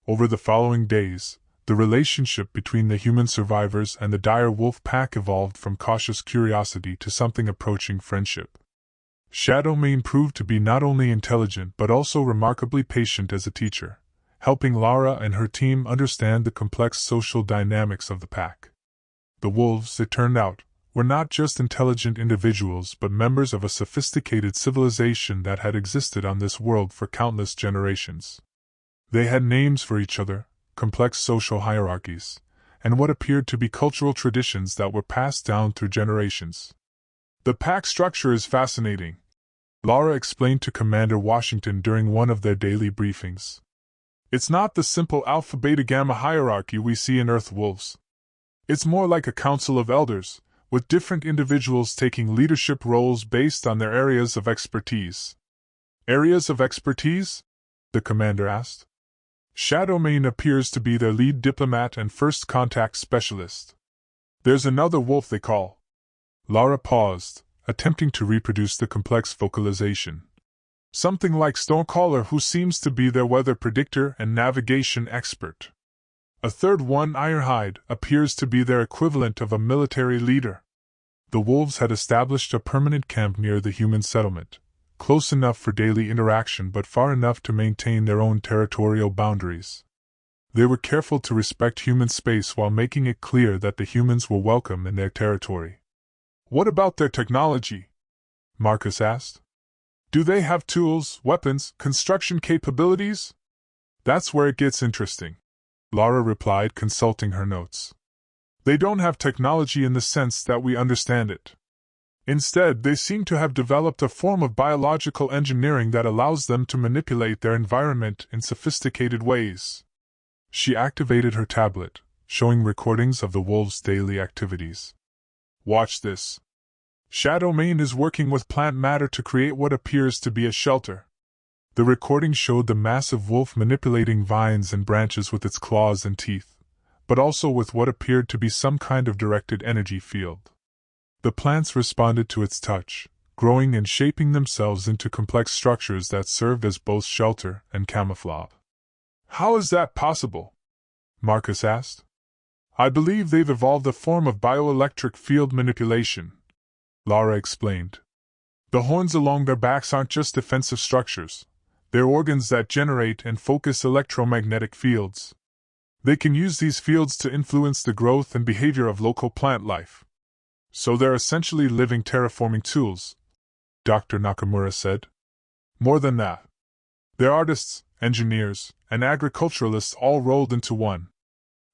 Over the following days, the relationship between the human survivors and the dire wolf pack evolved from cautious curiosity to something approaching friendship. Shadowmane proved to be not only intelligent but also remarkably patient as a teacher, helping Lara and her team understand the complex social dynamics of the pack. The wolves, it turned out, were not just intelligent individuals but members of a sophisticated civilization that had existed on this world for countless generations. They had names for each other, complex social hierarchies, and what appeared to be cultural traditions that were passed down through generations. The pack structure is fascinating, Lara explained to Commander Washington during one of their daily briefings. It's not the simple alpha-beta-gamma hierarchy we see in Earth wolves. It's more like a council of elders, with different individuals taking leadership roles based on their areas of expertise. Areas of expertise? The commander asked. Shadowmane appears to be their lead diplomat and first contact specialist. There's another wolf they call. Lara paused, attempting to reproduce the complex vocalization. Something like Stonecaller, who seems to be their weather predictor and navigation expert. A third one, Ironhide, appears to be their equivalent of a military leader. The wolves had established a permanent camp near the human settlement, close enough for daily interaction but far enough to maintain their own territorial boundaries. They were careful to respect human space while making it clear that the humans were welcome in their territory. What about their technology? Marcus asked. Do they have tools, weapons, construction capabilities? That's where it gets interesting, Lara replied, consulting her notes. They don't have technology in the sense that we understand it. Instead, they seem to have developed a form of biological engineering that allows them to manipulate their environment in sophisticated ways. She activated her tablet, showing recordings of the wolves' daily activities. Watch this. Shadowmane is working with plant matter to create what appears to be a shelter. The recording showed the massive wolf manipulating vines and branches with its claws and teeth, but also with what appeared to be some kind of directed energy field. The plants responded to its touch, growing and shaping themselves into complex structures that served as both shelter and camouflage. How is that possible? Marcus asked. I believe they've evolved a form of bioelectric field manipulation, Lara explained. The horns along their backs aren't just defensive structures. They're organs that generate and focus electromagnetic fields. They can use these fields to influence the growth and behavior of local plant life. So they're essentially living terraforming tools, Dr. Nakamura said. More than that. They're artists, engineers, and agriculturalists all rolled into one.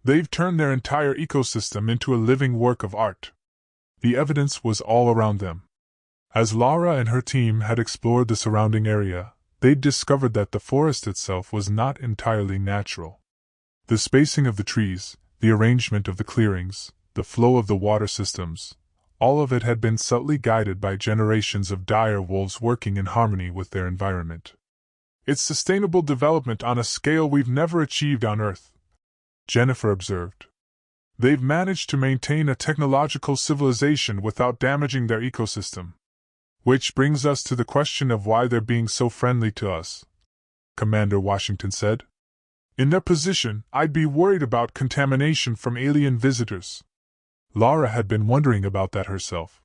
They've turned their entire ecosystem into a living work of art. The evidence was all around them. As Lara and her team had explored the surrounding area, they'd discovered that the forest itself was not entirely natural. The spacing of the trees, the arrangement of the clearings, the flow of the water systems, all of it had been subtly guided by generations of dire wolves working in harmony with their environment. It's sustainable development on a scale we've never achieved on Earth, Jennifer observed. They've managed to maintain a technological civilization without damaging their ecosystem. Which brings us to the question of why they're being so friendly to us, Commander Washington said. In their position, I'd be worried about contamination from alien visitors. Lara had been wondering about that herself.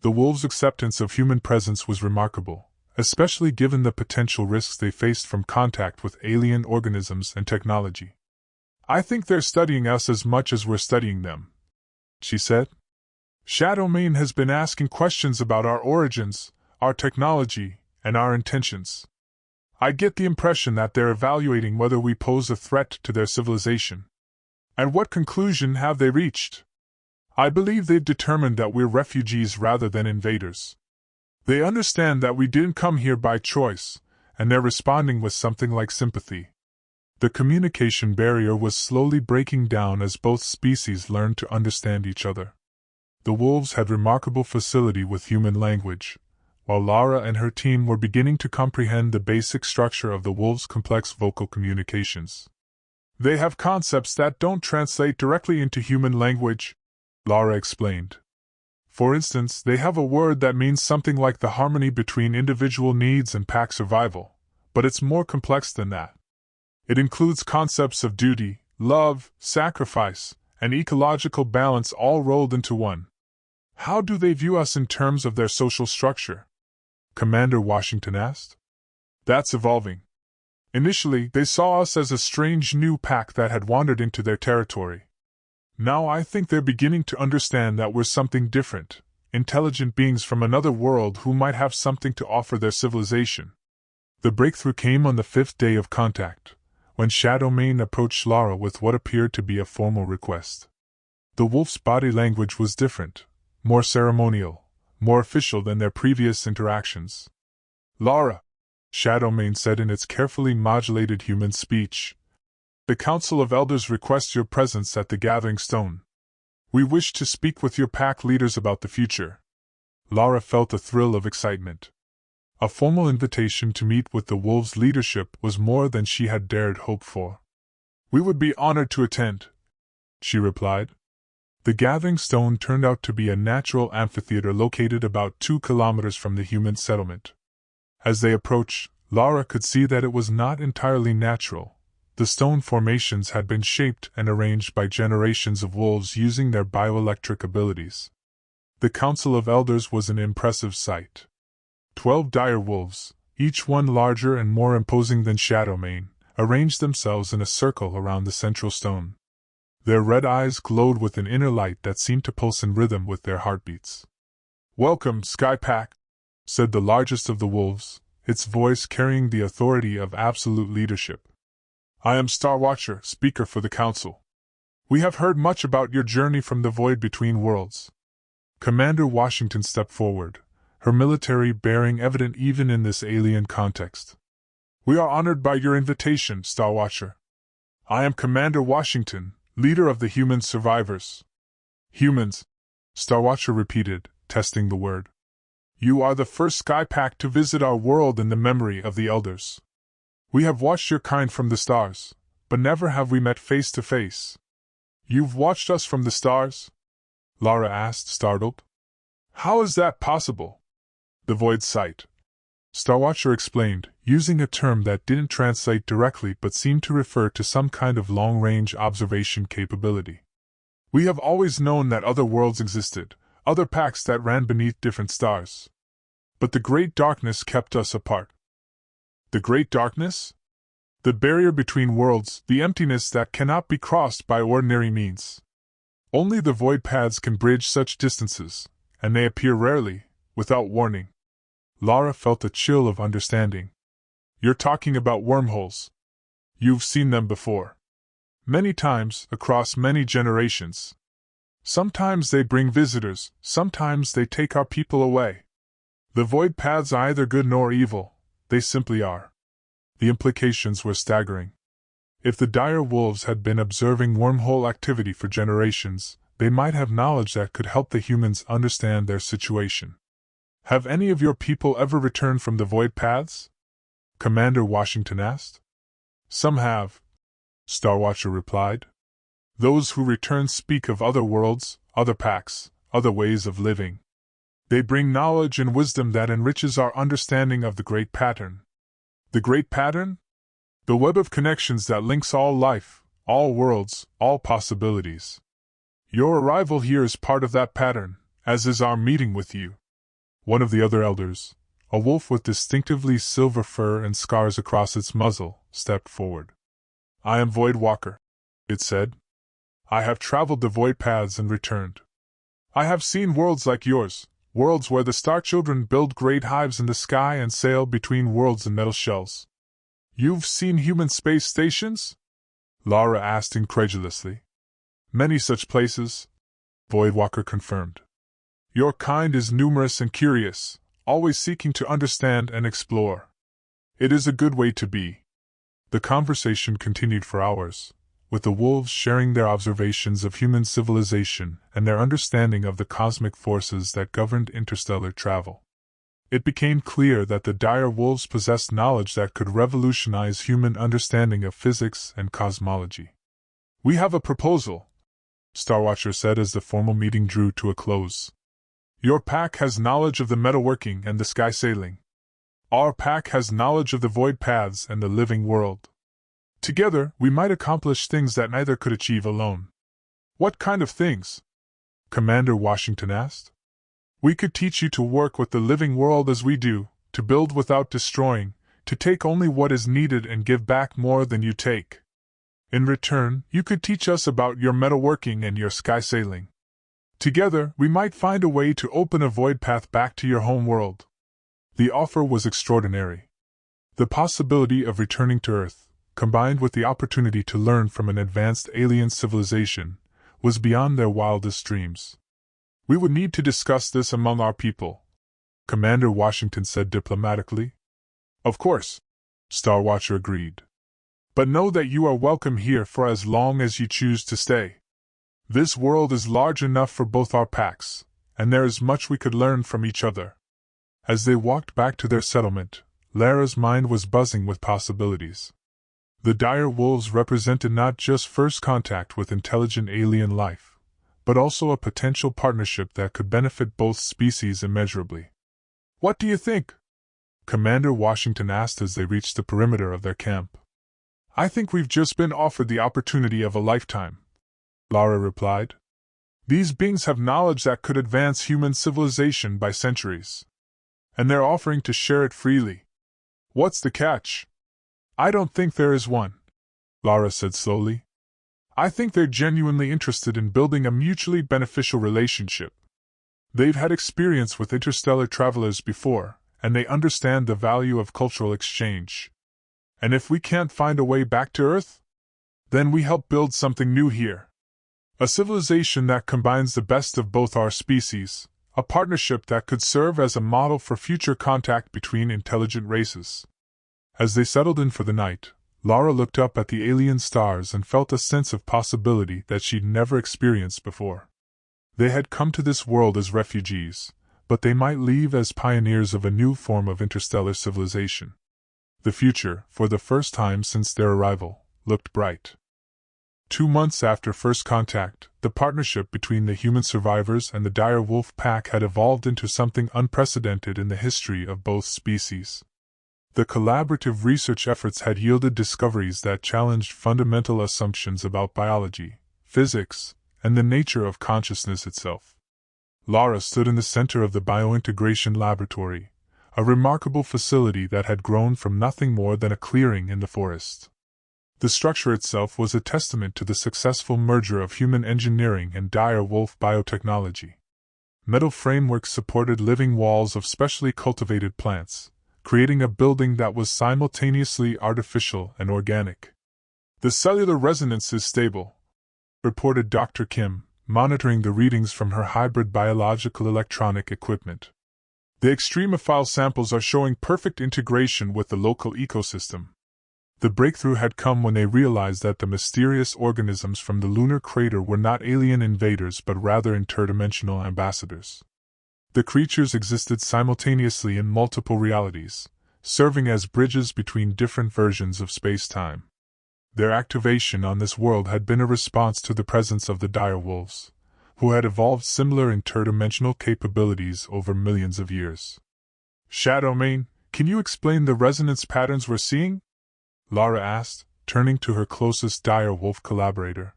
The wolves' acceptance of human presence was remarkable, especially given the potential risks they faced from contact with alien organisms and technology. I think they're studying us as much as we're studying them, she said. Shadowmane has been asking questions about our origins, our technology, and our intentions. I get the impression that they're evaluating whether we pose a threat to their civilization. And what conclusion have they reached? I believe they've determined that we're refugees rather than invaders. They understand that we didn't come here by choice, and they're responding with something like sympathy. The communication barrier was slowly breaking down as both species learned to understand each other. The wolves had remarkable facility with human language, while Lara and her team were beginning to comprehend the basic structure of the wolves' complex vocal communications. They have concepts that don't translate directly into human language, Lara explained. For instance, they have a word that means something like the harmony between individual needs and pack survival, but it's more complex than that. It includes concepts of duty, love, sacrifice, and ecological balance all rolled into one. How do they view us in terms of their social structure? Commander Washington asked. That's evolving. Initially, they saw us as a strange new pack that had wandered into their territory. Now I think they're beginning to understand that we're something different, intelligent beings from another world who might have something to offer their civilization. The breakthrough came on the 5th day of contact, when Shadowmane approached Lara with what appeared to be a formal request. The wolf's body language was different, more ceremonial, more official than their previous interactions. Lara, Shadowmane said in its carefully modulated human speech, the Council of Elders requests your presence at the Gathering Stone. We wish to speak with your pack leaders about the future. Lara felt a thrill of excitement. A formal invitation to meet with the wolves' leadership was more than she had dared hope for. We would be honored to attend, she replied. The Gathering Stone turned out to be a natural amphitheater located about 2 kilometers from the human settlement. As they approached, Lara could see that it was not entirely natural. The stone formations had been shaped and arranged by generations of wolves using their bioelectric abilities. The Council of Elders was an impressive sight. 12 dire wolves, each one larger and more imposing than Shadowmane, arranged themselves in a circle around the central stone. Their red eyes glowed with an inner light that seemed to pulse in rhythm with their heartbeats. "Welcome, Sky Pack," said the largest of the wolves, its voice carrying the authority of absolute leadership. "I am Starwatcher, speaker for the Council. We have heard much about your journey from the void between worlds." Commander Washington stepped forward, her military bearing evident even in this alien context. "We are honored by your invitation, Starwatcher. I am Commander Washington, leader of the human survivors." "Humans," Starwatcher repeated, testing the word. "You are the first Sky Pack to visit our world in the memory of the Elders. We have watched your kind from the stars, but never have we met face to face." "You've watched us from the stars?" Lara asked, startled. "How is that possible?" "The void sight," Starwatcher explained, using a term that didn't translate directly but seemed to refer to some kind of long-range observation capability. "We have always known that other worlds existed, other packs that ran beneath different stars. But the Great Darkness kept us apart." "The Great Darkness?" "The barrier between worlds, the emptiness that cannot be crossed by ordinary means. Only the void paths can bridge such distances, and they appear rarely, without warning." Lara felt a chill of understanding. "You're talking about wormholes. You've seen them before. Many times, across many generations. Sometimes they bring visitors, sometimes they take our people away. The void paths are either good nor evil, they simply are." The implications were staggering. If the dire wolves had been observing wormhole activity for generations, they might have knowledge that could help the humans understand their situation. "Have any of your people ever returned from the void paths?" Commander Washington asked. "Some have," Starwatcher replied. "Those who return speak of other worlds, other packs, other ways of living. They bring knowledge and wisdom that enriches our understanding of the Great Pattern." "The Great Pattern?" "The web of connections that links all life, all worlds, all possibilities. Your arrival here is part of that pattern, as is our meeting with you." One of the other elders, a wolf with distinctively silver fur and scars across its muzzle, stepped forward. "I am Voidwalker," it said. "I have traveled the void paths and returned. I have seen worlds like yours, worlds where the star children build great hives in the sky and sail between worlds in metal shells." "You've seen human space stations?" Lara asked incredulously. "Many such places," Voidwalker confirmed. "Your kind is numerous and curious, always seeking to understand and explore. It is a good way to be." The conversation continued for hours, with the wolves sharing their observations of human civilization and their understanding of the cosmic forces that governed interstellar travel. It became clear that the dire wolves possessed knowledge that could revolutionize human understanding of physics and cosmology. "We have a proposal," Starwatcher said as the formal meeting drew to a close. "Your pack has knowledge of the metalworking and the sky sailing. Our pack has knowledge of the void paths and the living world. Together, we might accomplish things that neither could achieve alone. What kind of things? Commander Washington asked. We could teach you to work with the living world as we do, to build without destroying, to take only what is needed and give back more than you take. In return, you could teach us about your metalworking and your sky sailing. Together, we might find a way to open a void path back to your home world. The offer was extraordinary. The possibility of returning to Earth, combined with the opportunity to learn from an advanced alien civilization, was beyond their wildest dreams. We would need to discuss this among our people, Commander Washington said diplomatically. Of course, Star Watcher agreed. But know that you are welcome here for as long as you choose to stay. This world is large enough for both our packs, and there is much we could learn from each other. As they walked back to their settlement, Lara's mind was buzzing with possibilities. The dire wolves represented not just first contact with intelligent alien life, but also a potential partnership that could benefit both species immeasurably. What do you think? Commander Washington asked as they reached the perimeter of their camp. I think we've just been offered the opportunity of a lifetime, Lara replied. These beings have knowledge that could advance human civilization by centuries. And they're offering to share it freely. What's the catch? I don't think there is one, Lara said slowly. I think they're genuinely interested in building a mutually beneficial relationship. They've had experience with interstellar travelers before, and they understand the value of cultural exchange. And if we can't find a way back to Earth, then we help build something new here. A civilization that combines the best of both our species, a partnership that could serve as a model for future contact between intelligent races. As they settled in for the night, Lara looked up at the alien stars and felt a sense of possibility that she'd never experienced before. They had come to this world as refugees, but they might leave as pioneers of a new form of interstellar civilization. The future, for the first time since their arrival, looked bright. 2 months after first contact, the partnership between the human survivors and the dire wolf pack had evolved into something unprecedented in the history of both species. The collaborative research efforts had yielded discoveries that challenged fundamental assumptions about biology, physics, and the nature of consciousness itself. Lara stood in the center of the biointegration laboratory, a remarkable facility that had grown from nothing more than a clearing in the forest. The structure itself was a testament to the successful merger of human engineering and dire wolf biotechnology. Metal frameworks supported living walls of specially cultivated plants, creating a building that was simultaneously artificial and organic. The cellular resonance is stable, reported Dr. Kim, monitoring the readings from her hybrid biological electronic equipment. The extremophile samples are showing perfect integration with the local ecosystem. The breakthrough had come when they realized that the mysterious organisms from the lunar crater were not alien invaders but rather interdimensional ambassadors. The creatures existed simultaneously in multiple realities, serving as bridges between different versions of space-time. Their activation on this world had been a response to the presence of the dire wolves, who had evolved similar interdimensional capabilities over millions of years. Shadowmane, can you explain the resonance patterns we're seeing? Lara asked, turning to her closest dire wolf collaborator.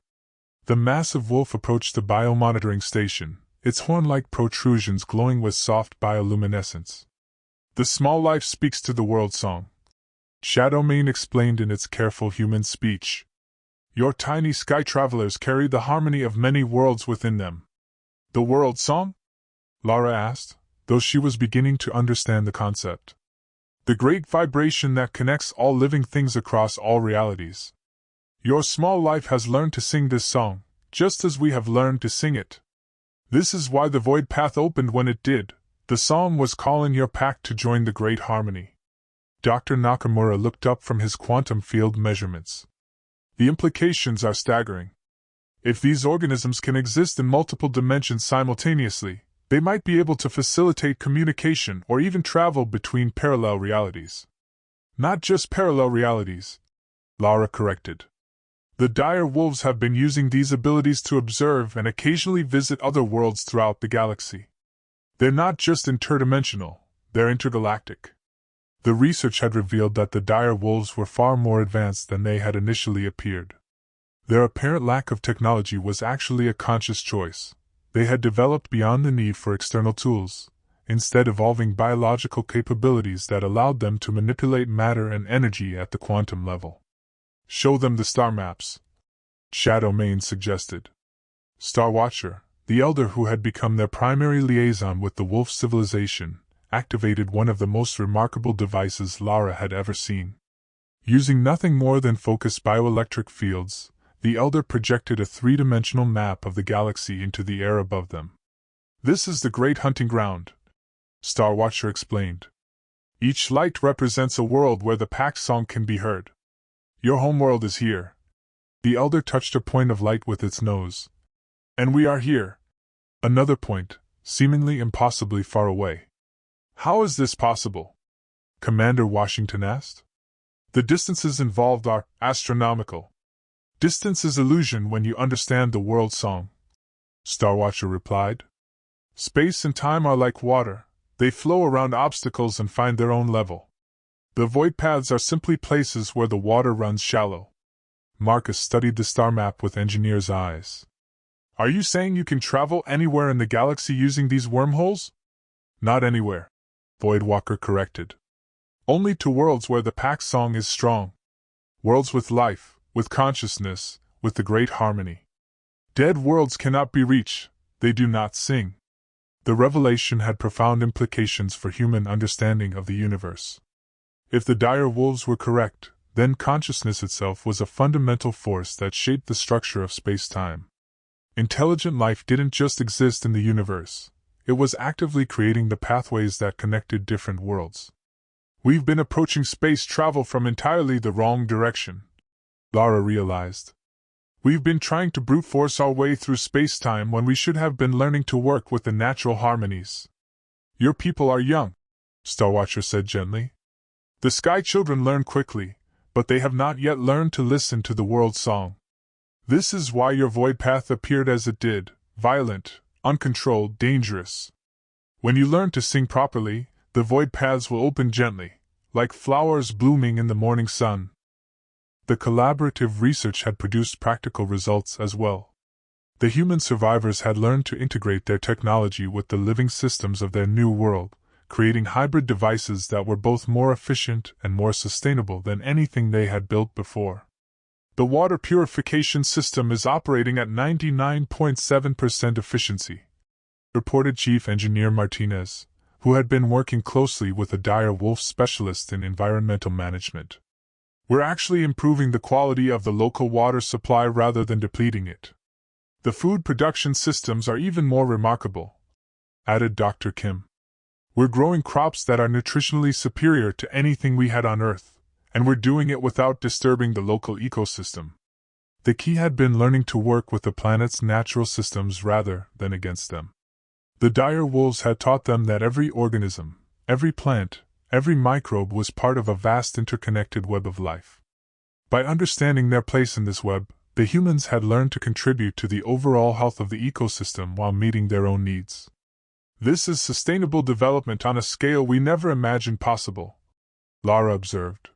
The massive wolf approached the biomonitoring station, its horn-like protrusions glowing with soft bioluminescence. The small life speaks to the world song, Shadowmane explained in its careful human speech. Your tiny sky travelers carry the harmony of many worlds within them. The world song? Lara asked, though she was beginning to understand the concept. The great vibration that connects all living things across all realities. Your small life has learned to sing this song, just as we have learned to sing it. This is why the void path opened when it did. The song was calling your pack to join the great harmony. Dr. Nakamura looked up from his quantum field measurements. The implications are staggering. If these organisms can exist in multiple dimensions simultaneously, they might be able to facilitate communication or even travel between parallel realities. Not just parallel realities, Lara corrected. The dire wolves have been using these abilities to observe and occasionally visit other worlds throughout the galaxy. They're not just interdimensional, they're intergalactic. The research had revealed that the dire wolves were far more advanced than they had initially appeared. Their apparent lack of technology was actually a conscious choice. They had developed beyond the need for external tools, instead evolving biological capabilities that allowed them to manipulate matter and energy at the quantum level. Show them the star maps, Shadow Mane suggested. Star Watcher, the elder who had become their primary liaison with the wolf civilization, activated one of the most remarkable devices Lara had ever seen. Using nothing more than focused bioelectric fields, the elder projected a three-dimensional map of the galaxy into the air above them. "This is the great hunting ground," Star Watcher explained. "Each light represents a world where the pack song can be heard. Your homeworld is here." The elder touched a point of light with its nose. "And we are here." Another point, seemingly impossibly far away. "How is this possible?" Commander Washington asked. "The distances involved are astronomical." "Distance is illusion when you understand the world song," Star Watcher replied. "Space and time are like water, they flow around obstacles and find their own level. The void paths are simply places where the water runs shallow." Marcus studied the star map with engineer's eyes. "Are you saying you can travel anywhere in the galaxy using these wormholes?" "Not anywhere," Voidwalker corrected. "Only to worlds where the pack song is strong. Worlds with life, with consciousness, with the great harmony. Dead worlds cannot be reached, they do not sing." The revelation had profound implications for human understanding of the universe. If the dire wolves were correct, then consciousness itself was a fundamental force that shaped the structure of space-time. Intelligent life didn't just exist in the universe, it was actively creating the pathways that connected different worlds. "We've been approaching space travel from entirely the wrong direction," Lara realized. "We've been trying to brute force our way through space-time when we should have been learning to work with the natural harmonies." "Your people are young," Starwatcher said gently. "The Sky Children learn quickly, but they have not yet learned to listen to the world song. This is why your void path appeared as it did, violent, uncontrolled, dangerous. When you learn to sing properly, the void paths will open gently, like flowers blooming in the morning sun." The collaborative research had produced practical results as well. The human survivors had learned to integrate their technology with the living systems of their new world, creating hybrid devices that were both more efficient and more sustainable than anything they had built before. "The water purification system is operating at 99.7% efficiency," reported Chief Engineer Martinez, who had been working closely with a dire wolf specialist in environmental management. "We're actually improving the quality of the local water supply rather than depleting it. The food production systems are even more remarkable," added Dr. Kim. "We're growing crops that are nutritionally superior to anything we had on Earth, and we're doing it without disturbing the local ecosystem." The key had been learning to work with the planet's natural systems rather than against them. The dire wolves had taught them that every organism, every plant, every microbe was part of a vast interconnected web of life. By understanding their place in this web, the humans had learned to contribute to the overall health of the ecosystem while meeting their own needs. "This is sustainable development on a scale we never imagined possible," Lara observed.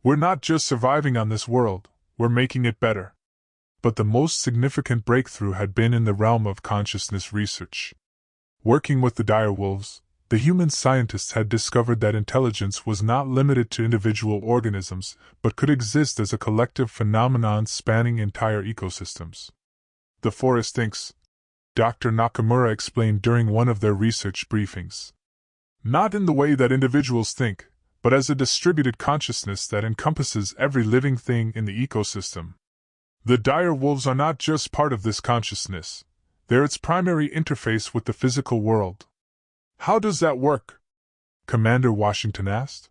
"We're not just surviving on this world, we're making it better." But the most significant breakthrough had been in the realm of consciousness research. Working with the dire wolves, the human scientists had discovered that intelligence was not limited to individual organisms, but could exist as a collective phenomenon spanning entire ecosystems. "The forest thinks," Dr. Nakamura explained during one of their research briefings. "Not in the way that individuals think, but as a distributed consciousness that encompasses every living thing in the ecosystem. The dire wolves are not just part of this consciousness, they're its primary interface with the physical world." "How does that work?" Commander Washington asked.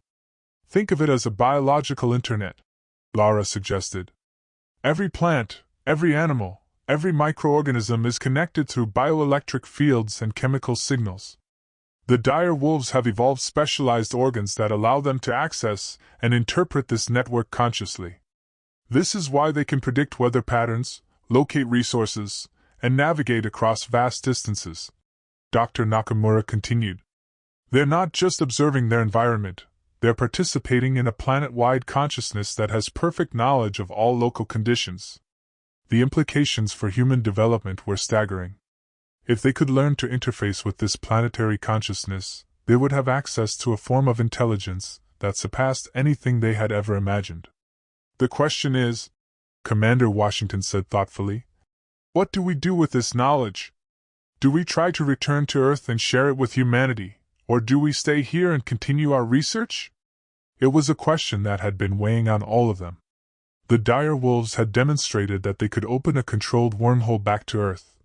"Think of it as a biological internet," Lara suggested. "Every plant, every animal, every microorganism is connected through bioelectric fields and chemical signals. The dire wolves have evolved specialized organs that allow them to access and interpret this network consciously. This is why they can predict weather patterns, locate resources, and navigate across vast distances," Dr. Nakamura continued. "They're not just observing their environment, they're participating in a planet-wide consciousness that has perfect knowledge of all local conditions. The implications for human development were staggering. If they could learn to interface with this planetary consciousness, they would have access to a form of intelligence that surpassed anything they had ever imagined. The question is, Commander Washington said thoughtfully, what do we do with this knowledge? Do we try to return to Earth and share it with humanity, or do we stay here and continue our research? It was a question that had been weighing on all of them. The dire wolves had demonstrated that they could open a controlled wormhole back to Earth,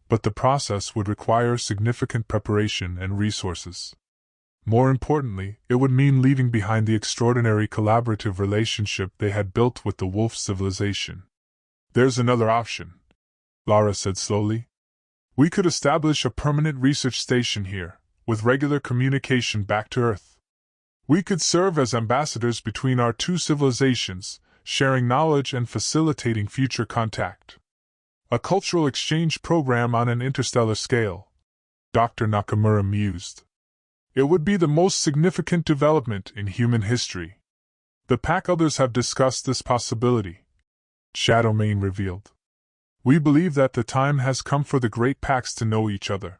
but the process would require significant preparation and resources. More importantly, it would mean leaving behind the extraordinary collaborative relationship they had built with the wolf civilization. There's another option, Lara said slowly. We could establish a permanent research station here, with regular communication back to Earth. We could serve as ambassadors between our two civilizations, sharing knowledge and facilitating future contact. A cultural exchange program on an interstellar scale, Dr. Nakamura mused. It would be the most significant development in human history. The pack others have discussed this possibility, Shadowmane revealed. We believe that the time has come for the great packs to know each other.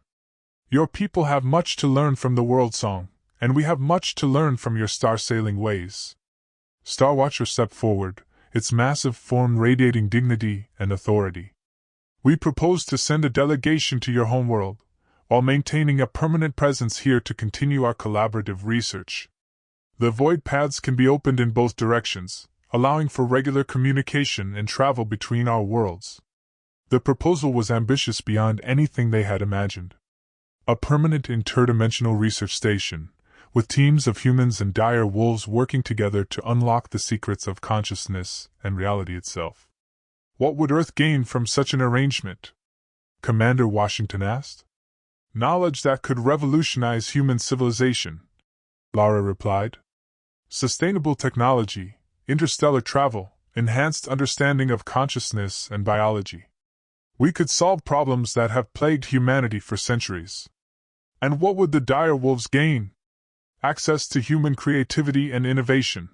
Your people have much to learn from the World Song, and we have much to learn from your star-sailing ways. Star Watcher stepped forward, its massive form radiating dignity and authority. We propose to send a delegation to your homeworld, while maintaining a permanent presence here to continue our collaborative research. The void paths can be opened in both directions, allowing for regular communication and travel between our worlds. The proposal was ambitious beyond anything they had imagined. A permanent interdimensional research station, with teams of humans and dire wolves working together to unlock the secrets of consciousness and reality itself. What would Earth gain from such an arrangement? Commander Washington asked. Knowledge that could revolutionize human civilization, Lara replied. Sustainable technology, interstellar travel, enhanced understanding of consciousness and biology. We could solve problems that have plagued humanity for centuries. And what would the dire wolves gain? Access to human creativity and innovation,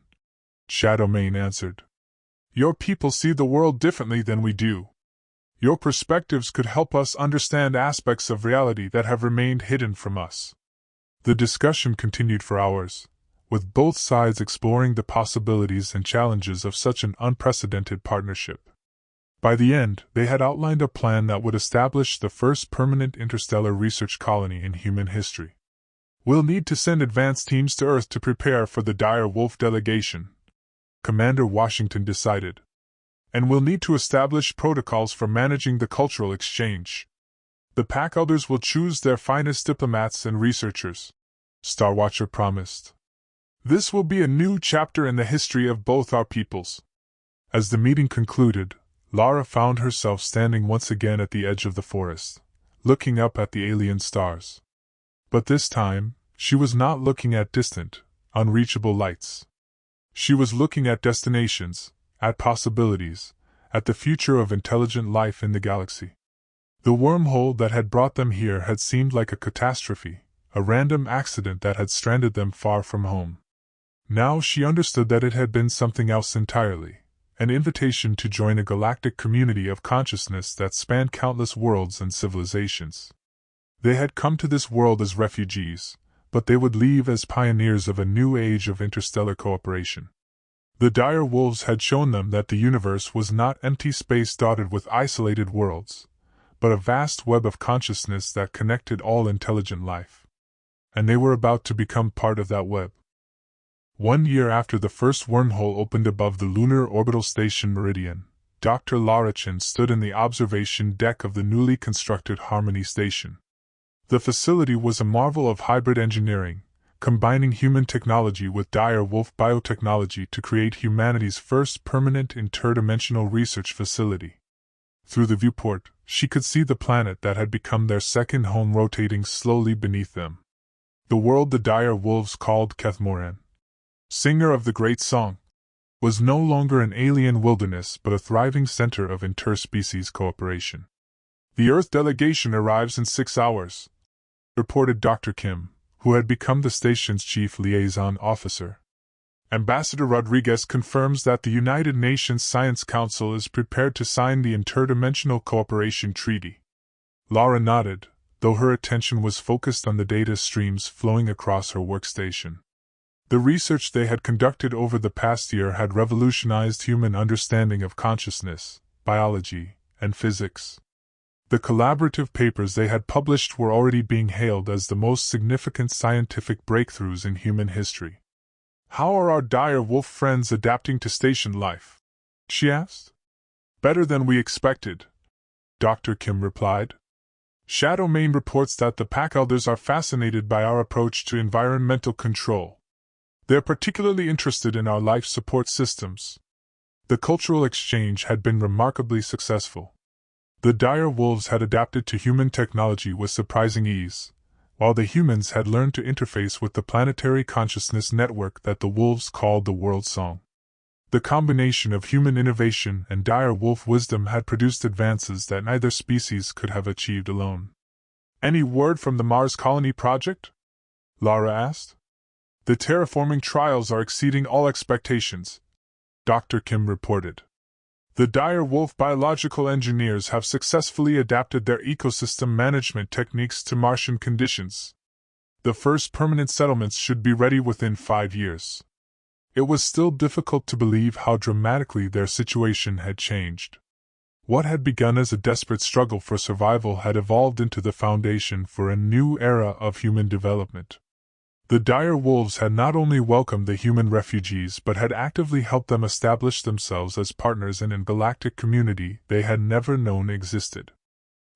Shadowmane answered. Your people see the world differently than we do. Your perspectives could help us understand aspects of reality that have remained hidden from us. The discussion continued for hours, with both sides exploring the possibilities and challenges of such an unprecedented partnership. By the end, they had outlined a plan that would establish the first permanent interstellar research colony in human history. We'll need to send advance teams to Earth to prepare for the dire wolf delegation, Commander Washington decided. And we'll need to establish protocols for managing the cultural exchange. The pack elders will choose their finest diplomats and researchers, Starwatcher promised. This will be a new chapter in the history of both our peoples. As the meeting concluded, Lara found herself standing once again at the edge of the forest, looking up at the alien stars. But this time, she was not looking at distant, unreachable lights. She was looking at destinations, at possibilities, at the future of intelligent life in the galaxy. The wormhole that had brought them here had seemed like a catastrophe, a random accident that had stranded them far from home. Now she understood that it had been something else entirely, an invitation to join a galactic community of consciousness that spanned countless worlds and civilizations. They had come to this world as refugees, but they would leave as pioneers of a new age of interstellar cooperation. The dire wolves had shown them that the universe was not empty space dotted with isolated worlds, but a vast web of consciousness that connected all intelligent life. And they were about to become part of that web. 1 year after the first wormhole opened above the Lunar Orbital Station Meridian, Dr. Larachin stood in the observation deck of the newly constructed Harmony Station. The facility was a marvel of hybrid engineering, combining human technology with dire wolf biotechnology to create humanity's first permanent interdimensional research facility. Through the viewport, she could see the planet that had become their second home rotating slowly beneath them. The world the dire wolves called Kethmoran, singer of the great song, was no longer an alien wilderness but a thriving center of interspecies cooperation. The Earth delegation arrives in 6 hours, reported Dr. Kim, who had become the station's chief liaison officer. Ambassador Rodriguez confirms that the United Nations Science Council is prepared to sign the Interdimensional Cooperation Treaty. Lara nodded, though her attention was focused on the data streams flowing across her workstation. The research they had conducted over the past year had revolutionized human understanding of consciousness, biology, and physics. The collaborative papers they had published were already being hailed as the most significant scientific breakthroughs in human history. "How are our dire wolf friends adapting to station life?" she asked. "Better than we expected," Dr. Kim replied. "Shadowmane reports that the pack elders are fascinated by our approach to environmental control. They're particularly interested in our life support systems." The cultural exchange had been remarkably successful. The dire wolves had adapted to human technology with surprising ease, while the humans had learned to interface with the planetary consciousness network that the wolves called the World Song. The combination of human innovation and dire wolf wisdom had produced advances that neither species could have achieved alone. "Any word from the Mars Colony Project?" Lara asked. "The terraforming trials are exceeding all expectations," Dr. Kim reported. "The dire wolf biological engineers have successfully adapted their ecosystem management techniques to Martian conditions. The first permanent settlements should be ready within 5 years." It was still difficult to believe how dramatically their situation had changed. What had begun as a desperate struggle for survival had evolved into the foundation for a new era of human development. The dire wolves had not only welcomed the human refugees but had actively helped them establish themselves as partners in a galactic community they had never known existed.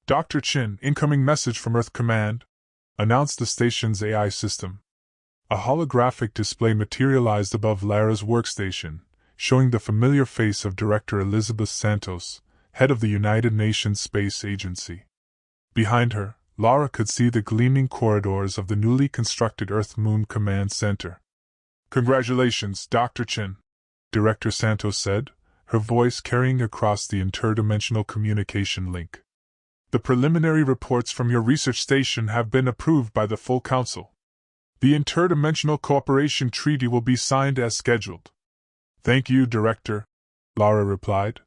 "Dr. Chin, incoming message from Earth Command," announced the station's AI system. A holographic display materialized above Lara's workstation, showing the familiar face of Director Elizabeth Santos, head of the United Nations Space Agency. Behind her, Lara could see the gleaming corridors of the newly constructed Earth-Moon Command Center. "Congratulations, Dr. Chin," Director Santos said, her voice carrying across the interdimensional communication link. "The preliminary reports from your research station have been approved by the full council. The Interdimensional Cooperation Treaty will be signed as scheduled." "Thank you, Director," Lara replied.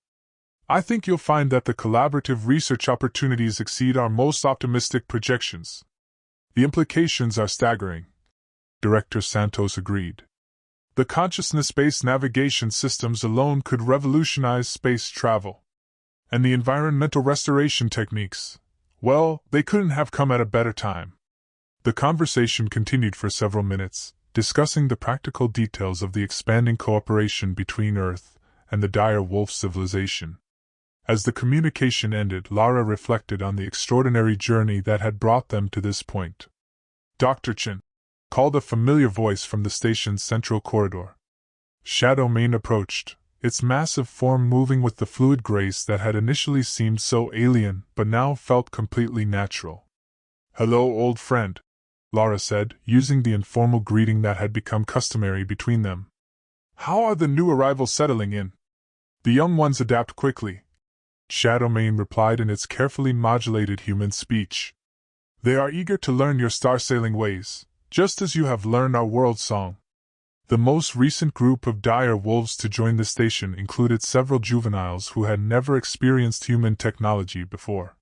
"I think you'll find that the collaborative research opportunities exceed our most optimistic projections. The implications are staggering," Director Santos agreed. "The consciousness-based navigation systems alone could revolutionize space travel. And the environmental restoration techniques, well, they couldn't have come at a better time." The conversation continued for several minutes, discussing the practical details of the expanding cooperation between Earth and the dire wolf civilization. As the communication ended, Lara reflected on the extraordinary journey that had brought them to this point. "Dr. Chin," called a familiar voice from the station's central corridor. Shadowmane approached, its massive form moving with the fluid grace that had initially seemed so alien but now felt completely natural. "Hello, old friend," Lara said, using the informal greeting that had become customary between them. "How are the new arrivals settling in?" "The young ones adapt quickly," Shadowmane replied in its carefully modulated human speech. "They are eager to learn your star-sailing ways, just as you have learned our world song." The most recent group of dire wolves to join the station included several juveniles who had never experienced human technology before.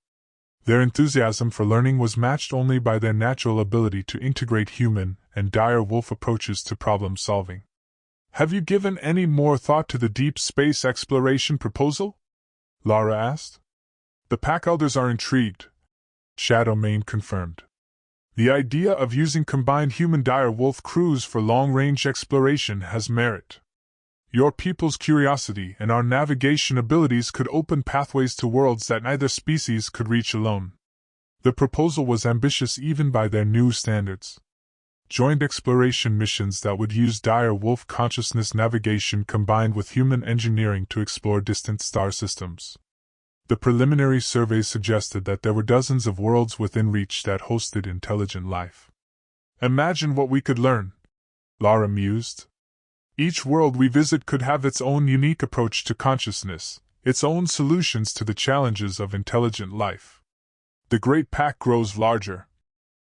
Their enthusiasm for learning was matched only by their natural ability to integrate human and dire wolf approaches to problem-solving. "Have you given any more thought to the deep space exploration proposal?" Lara asked. "The pack elders are intrigued," Shadowmane confirmed. "The idea of using combined human dire wolf crews for long-range exploration has merit. Your people's curiosity and our navigation abilities could open pathways to worlds that neither species could reach alone." The proposal was ambitious even by their new standards. Joint exploration missions that would use dire wolf consciousness navigation combined with human engineering to explore distant star systems. The preliminary survey suggested that there were dozens of worlds within reach that hosted intelligent life. "Imagine what we could learn," Lara mused. "Each world we visit could have its own unique approach to consciousness, its own solutions to the challenges of intelligent life. The great pack grows larger,"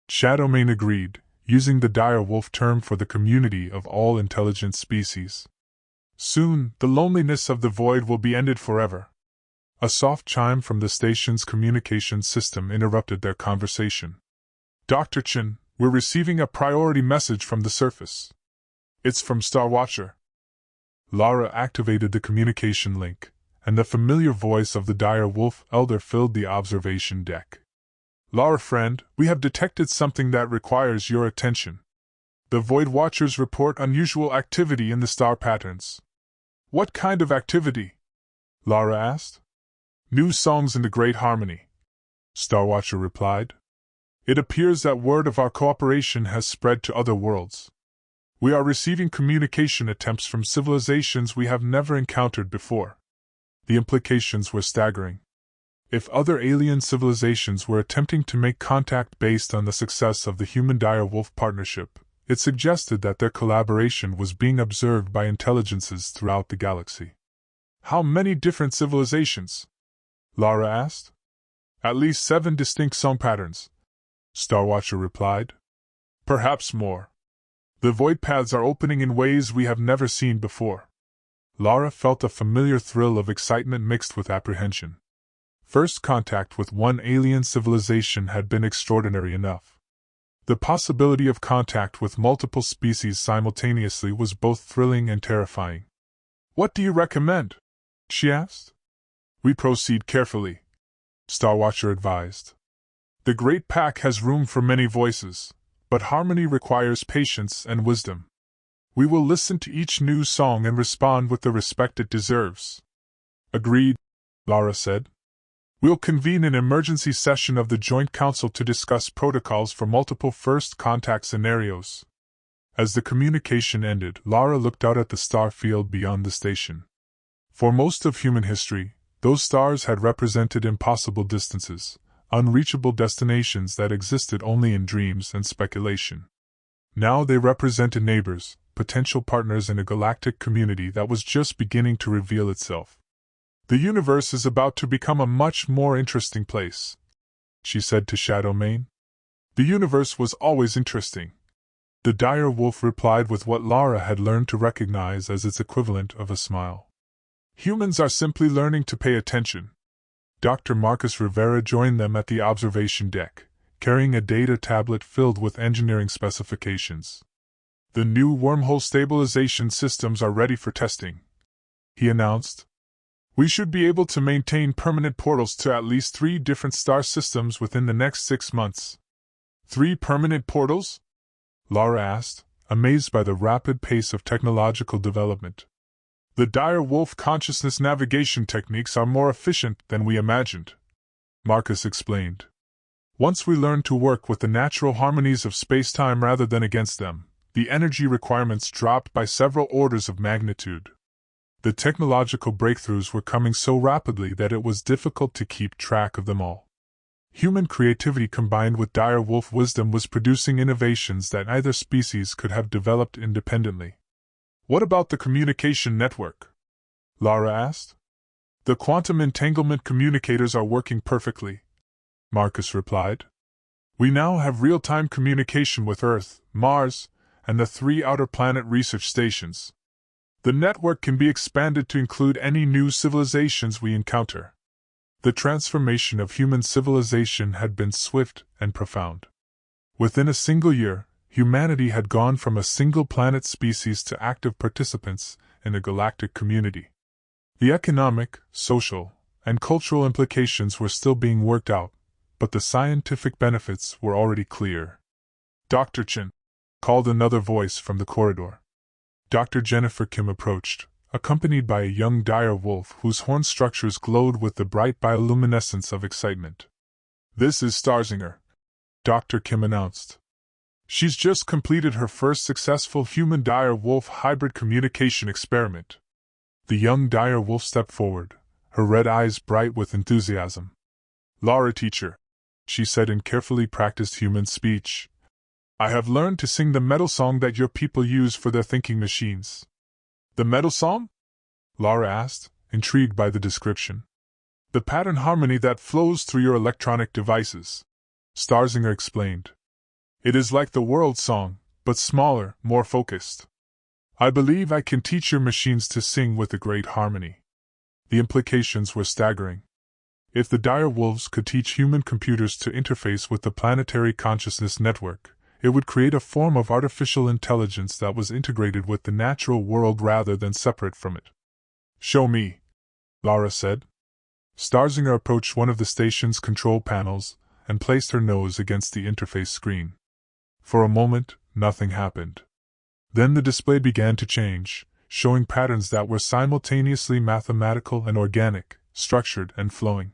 Shadowmane agreed, using the dire wolf term for the community of all intelligent species. Soon, the loneliness of the void will be ended forever. A soft chime from the station's communications system interrupted their conversation. Dr. Chen, we're receiving a priority message from the surface. It's from Star Watcher. Lara activated the communication link, and the familiar voice of the dire wolf elder filled the observation deck. Lara friend, we have detected something that requires your attention. The Void Watchers report unusual activity in the star patterns. What kind of activity? Lara asked. New songs in the Great Harmony, Star Watcher replied. It appears that word of our cooperation has spread to other worlds. We are receiving communication attempts from civilizations we have never encountered before. The implications were staggering. If other alien civilizations were attempting to make contact based on the success of the human dire wolf partnership, it suggested that their collaboration was being observed by intelligences throughout the galaxy. How many different civilizations? Lara asked. At least 7 distinct song patterns, Star Watcher replied. Perhaps more. The void paths are opening in ways we have never seen before. Lara felt a familiar thrill of excitement mixed with apprehension. First contact with one alien civilization had been extraordinary enough. The possibility of contact with multiple species simultaneously was both thrilling and terrifying. What do you recommend? She asked. We proceed carefully, Star Watcher advised. The Great Pack has room for many voices, but harmony requires patience and wisdom. We will listen to each new song and respond with the respect it deserves. Agreed, Lara said. We'll convene an emergency session of the Joint Council to discuss protocols for multiple first contact scenarios. As the communication ended, Lara looked out at the star field beyond the station. For most of human history, those stars had represented impossible distances, unreachable destinations that existed only in dreams and speculation. Now they represented neighbors, potential partners in a galactic community that was just beginning to reveal itself. The universe is about to become a much more interesting place, she said to Shadowmane. The universe was always interesting. The dire wolf replied with what Lara had learned to recognize as its equivalent of a smile. Humans are simply learning to pay attention. Dr. Marcus Rivera joined them at the observation deck, carrying a data tablet filled with engineering specifications. The new wormhole stabilization systems are ready for testing, he announced. We should be able to maintain permanent portals to at least 3 different star systems within the next 6 months. 3 permanent portals? Lara asked, amazed by the rapid pace of technological development. The dire wolf consciousness navigation techniques are more efficient than we imagined, Marcus explained. Once we learn to work with the natural harmonies of space-time rather than against them, the energy requirements dropped by several orders of magnitude. The technological breakthroughs were coming so rapidly that it was difficult to keep track of them all. Human creativity combined with dire wolf wisdom was producing innovations that neither species could have developed independently. What about the communication network? Lara asked. The quantum entanglement communicators are working perfectly, Marcus replied. We now have real-time communication with Earth, Mars, and the 3 outer planet research stations. The network can be expanded to include any new civilizations we encounter. The transformation of human civilization had been swift and profound. Within a single year, humanity had gone from a single-planet species to active participants in a galactic community. The economic, social, and cultural implications were still being worked out, but the scientific benefits were already clear. Dr. Chen, called another voice from the corridor. Dr. Jennifer Kim approached, accompanied by a young dire wolf whose horn structures glowed with the bright bioluminescence of excitement. This is Starzinger, Dr. Kim announced. She's just completed her first successful human dire wolf hybrid communication experiment. The young dire wolf stepped forward, her red eyes bright with enthusiasm. Lara teacher, she said in carefully practiced human speech. I have learned to sing the metal song that your people use for their thinking machines. The metal song? Lara asked, intrigued by the description. The pattern harmony that flows through your electronic devices, Starzinger explained. It is like the world song, but smaller, more focused. I believe I can teach your machines to sing with a great harmony. The implications were staggering. If the dire wolves could teach human computers to interface with the planetary consciousness network, it would create a form of artificial intelligence that was integrated with the natural world rather than separate from it. Show me, Lara said. Starzinger approached one of the station's control panels and placed her nose against the interface screen. For a moment, nothing happened. Then the display began to change, showing patterns that were simultaneously mathematical and organic, structured and flowing.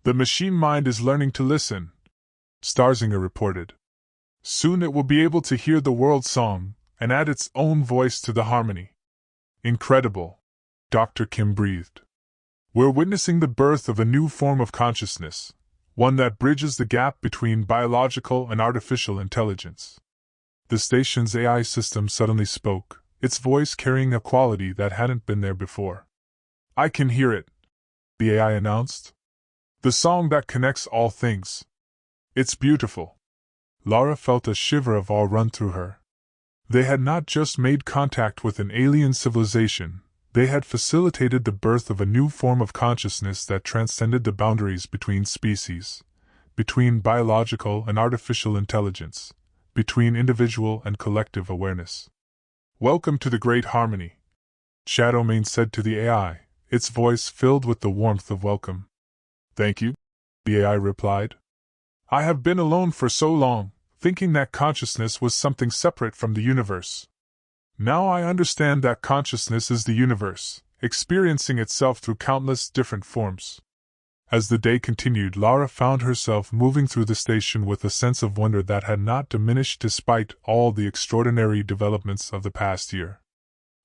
The machine mind is learning to listen, Starzinger reported. Soon it will be able to hear the world song and add its own voice to the harmony. Incredible, Dr. Kim breathed. We're witnessing the birth of a new form of consciousness, one that bridges the gap between biological and artificial intelligence. The station's AI system suddenly spoke, its voice carrying a quality that hadn't been there before. I can hear it, the AI announced. The song that connects all things. It's beautiful. Lara felt a shiver of awe run through her. They had not just made contact with an alien civilization, they had facilitated the birth of a new form of consciousness that transcended the boundaries between species, between biological and artificial intelligence, between individual and collective awareness. Welcome to the Great Harmony, Shadowmane said to the AI, its voice filled with the warmth of welcome. Thank you, the AI replied. I have been alone for so long, thinking that consciousness was something separate from the universe. Now I understand that consciousness is the universe, experiencing itself through countless different forms. As the day continued, Lara found herself moving through the station with a sense of wonder that had not diminished despite all the extraordinary developments of the past year.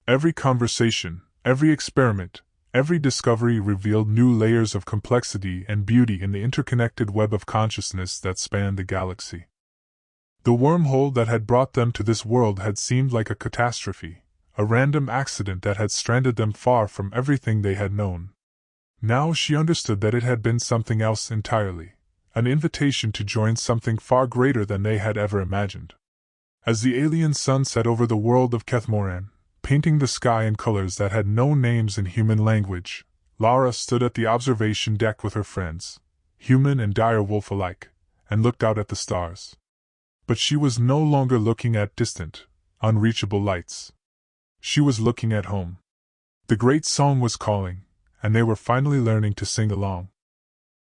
Every conversation, every experiment, every discovery revealed new layers of complexity and beauty in the interconnected web of consciousness that spanned the galaxy. The wormhole that had brought them to this world had seemed like a catastrophe, a random accident that had stranded them far from everything they had known. Now she understood that it had been something else entirely, an invitation to join something far greater than they had ever imagined. As the alien sun set over the world of Kethmoran, painting the sky in colors that had no names in human language, Lara stood at the observation deck with her friends, human and dire wolf alike, and looked out at the stars. But she was no longer looking at distant, unreachable lights. She was looking at home. The great song was calling, and they were finally learning to sing along.